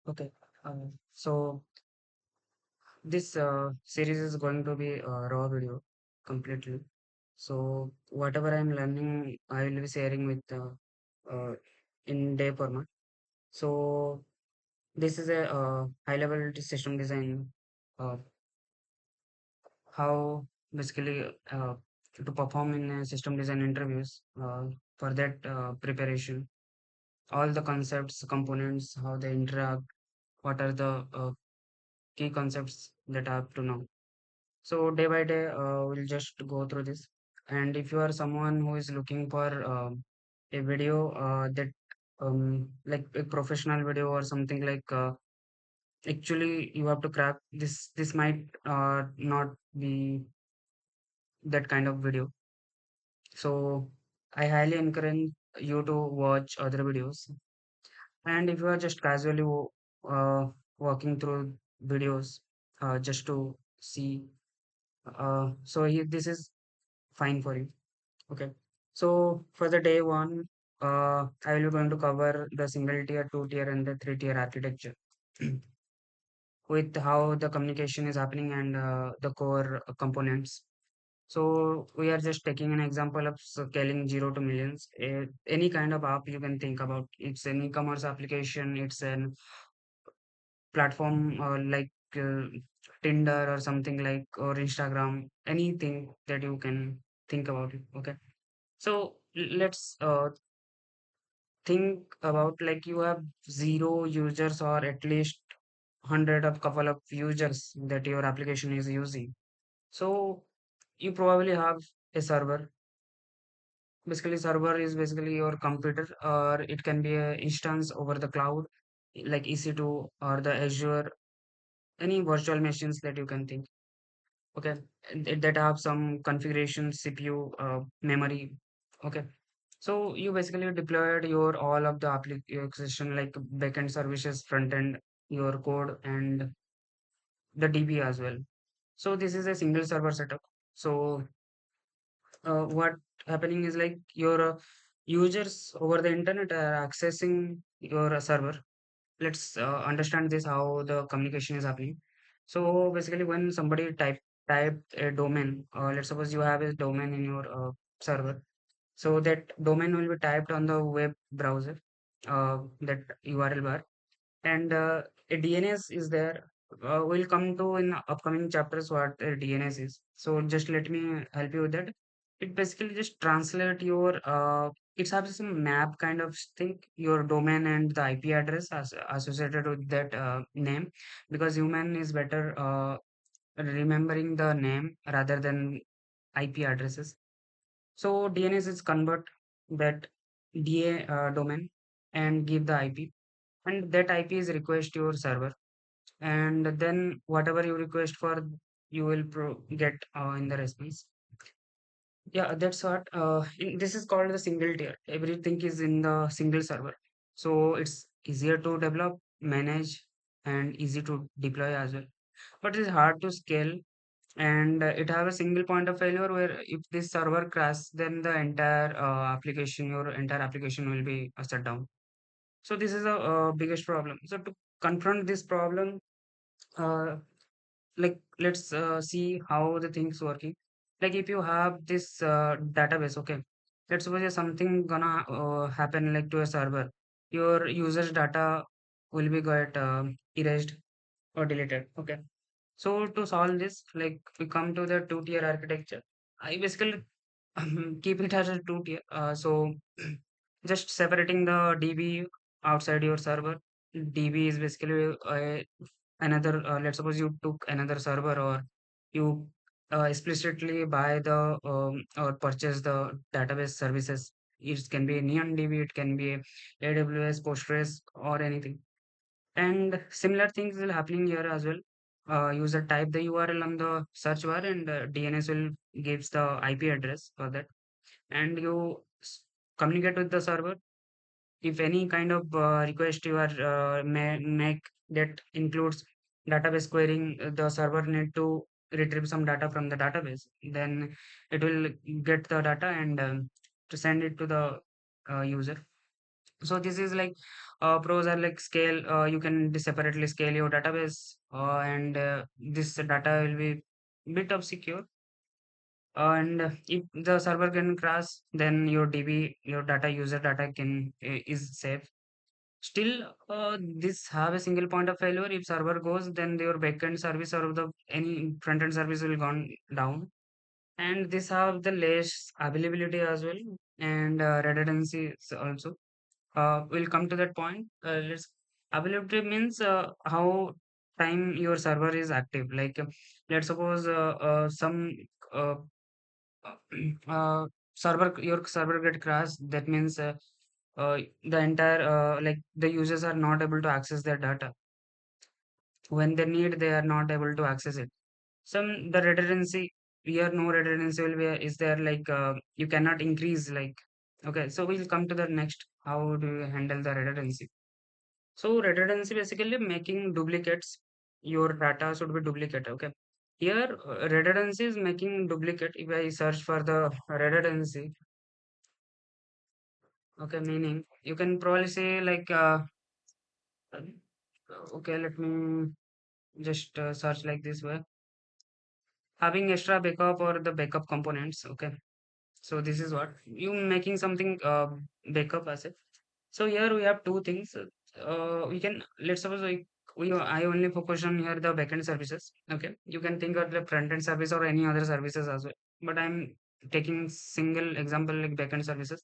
Okay. So this series is going to be raw video completely. So whatever I'm learning, I will be sharing with in day format. So this is a high level system design. Uh, how basically to perform in system design interviews. For that preparation, all the concepts, components, how they interact, what are the key concepts that I have to know. So day by day, we'll just go through this. And if you are someone who is looking for a video that like a professional video or something like actually you have to crack this. This might not be that kind of video. So I highly encourage you to watch other videos. And if you are just casually uh, walking through videos just to see, this is fine for you. Okay. So for the day one, I will be going to cover the single tier, two tier, and the three tier architecture with how the communication is happening and the core components. So we are just taking an example of scaling zero to millions. Any kind of app you can think about. It's an e-commerce application. It's an platform like Tinder or something like or Instagram. Anything that you can think about it. Okay. So let's think about like you have zero users or at least hundred of couple of users that your application is using. So you probably have a server. Basically, server is basically your computer, or it can be a instance over the cloud, like EC2 or the Azure, any virtual machines that you can think. Okay, that have some configuration, CPU, memory. Okay, so you basically deployed your all of the application like backend services, front end, your code, and the DB as well. So this is a single server setup. So what happening is like your users over the internet are accessing your server. Let's understand this how the communication is happening. So basically when somebody type a domain, let's suppose you have a domain in your server, so that domain will be typed on the web browser, that URL bar, and a DNS is there. We'll come to in upcoming chapters what a DNS is. So just let me help you with that. It basically just translate your it has some map kind of thing, your domain and the IP address associated with that name, because human is better remembering the name rather than IP addresses. So DNS is convert that DA domain and give the IP, and that IP is request your server, and then whatever you request for, you will get in the response. Yeah, that's what. This is called the single tier. Everything is in the single server, so it's easier to develop, manage, and easy to deploy as well. But it's hard to scale, and it have a single point of failure where if this server crash, then the entire application, your entire application will be shut down. So this is a biggest problem. So to confront this problem, uh, like let's see how the things working. Like if you have this database, okay, let's suppose there's something gonna happen like to a server, your users data will be got erased or deleted. Okay, so to solve this, like we come to the two tier architecture. I basically keep it as a two tier. So just separating the DB outside your server. DB is basically another. Let's suppose you took another server, or you explicitly buy the or purchase the database services. It can be Neon DB, it can be AWS, Postgres, or anything. And similar things will happening here as well. User type the URL on the search bar, and DNS will gives the IP address for that, and you communicate with the server. If any kind of request you are make that includes database querying, the server need to retrieve some data from the database, then it will get the data and to send it to the user. So this is like pros are like scale. You can separately scale your database, and this data will be bit of secure. And if the server can crash, then your DB, your data, user data can is safe. Still, this have a single point of failure. If server goes, then your backend service or the any front end service will gone down. And this have the less availability as well, and redundancy also. We'll come to that point. Let's Availability means how time your server is active. Like let's suppose some uh, server your server get crashed. That means the entire like the users are not able to access their data when they need. They are not able to access it. Some the redundancy here, no redundancy will be is there, like you cannot increase like. Okay, so we'll come to the next. How do you handle the redundancy? So redundancy basically making duplicates. Your data should be duplicate. Okay. Here redundancy is making duplicate. If I search for the redundancy, okay, meaning you can probably say like okay, let me just search like this way. Having extra backup or the backup components. Okay. So this is what you making something backup as it. So here we have two things. We can let's suppose we I only focus on here the backend services. Okay, you can think of the front end service or any other services as well. But I'm taking single example like backend services,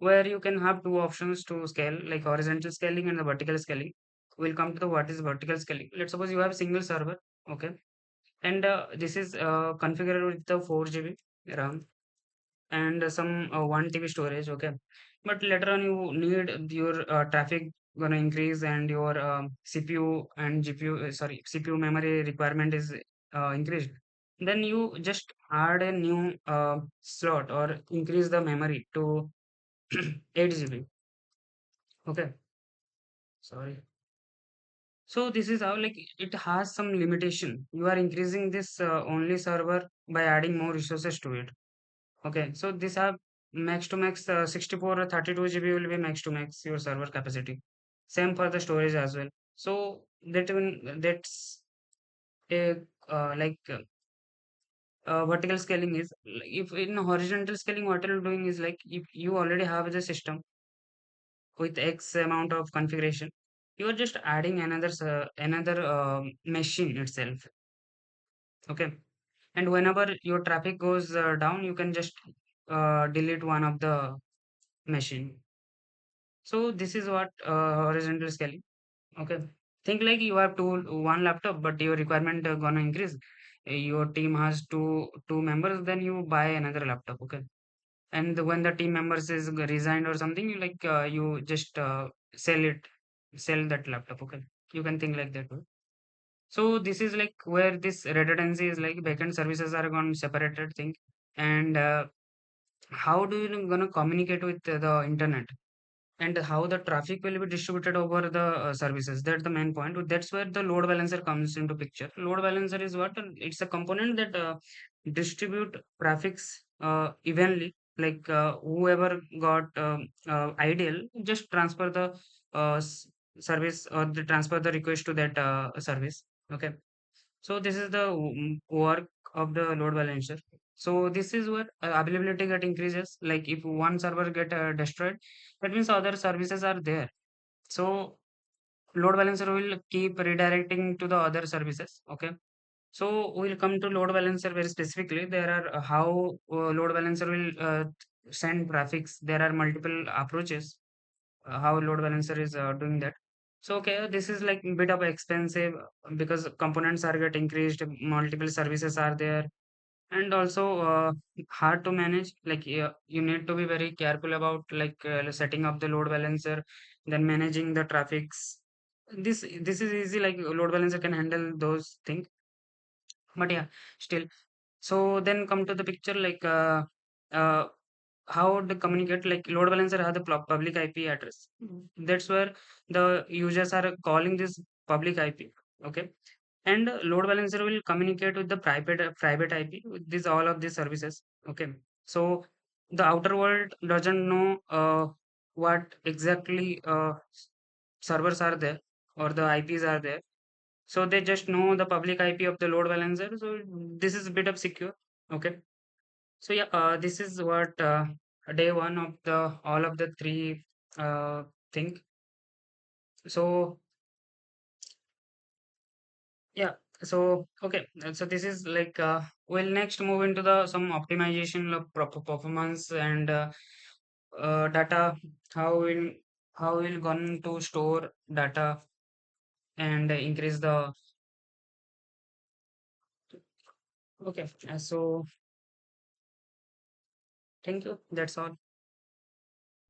where you can have two options to scale, like horizontal scaling and the vertical scaling. We'll come to the what is vertical scaling. Let's suppose you have single server. Okay, and this is configured with the 4 GB RAM and some 1 TB storage. Okay, but later on you need your traffic gonna increase and your CPU and GPU, sorry, CPU memory requirement is increased. Then you just add a new slot or increase the memory to 8 GB. Okay, sorry. So this is how like it has some limitation. You are increasing this only server by adding more resources to it. Okay, so these are max to max 64 or 32 GB will be max to max your server capacity. Same for the storage as well. So that's a vertical scaling is if in horizontal scaling what you're doing is like if you already have the system with X amount of configuration, you are just adding another machine itself. Okay, and whenever your traffic goes down, you can just delete one of the machine. So this is what horizontal scaling. Okay. Think like you have one laptop, but your requirement gonna increase. Your team has two members, then you buy another laptop. Okay. And when the team members is resigned or something, you just sell that laptop. Okay. You can think like that way. So this is like where this redundancy is like backend services are gone separated thing. And how do you gonna communicate with the internet? And how the traffic will be distributed over the services, that's the main point. That's where the load balancer comes into picture. Load balancer is what? It's a component that distribute traffics evenly, like whoever got ideal just transfer the service or the transfer the request to that service. Okay, so this is the work of the load balancer. So this is where availability get increases. Like if one server get destroyed, that means other services are there. So load balancer will keep redirecting to the other services. Okay. So we'll come to load balancer very specifically. There are how load balancer will send traffics. There are multiple approaches how load balancer is doing that. So okay, this is like bit of expensive because components are get increased, multiple services are there, and also hard to manage. Like you need to be very careful about like setting up the load balancer, then managing the traffics. This is easy. Like load balancer can handle those things, but yeah, still. So then come to the picture like uh, how to communicate. Like load balancer has the public IP address. That's where the users are calling this public IP. Okay, and load balancer will communicate with the private IP with this all of these services. Okay, so the outer world doesn't know what exactly servers are there or the IPs are there. So they just know the public IP of the load balancer. So this is a bit of secure. Okay. So yeah, this is what day one of the all of the three thing. So yeah, so okay, so this is like we'll next move into the some optimization of proper performance and data. How will how will going to store data and increase the okay. So thank you. That's all.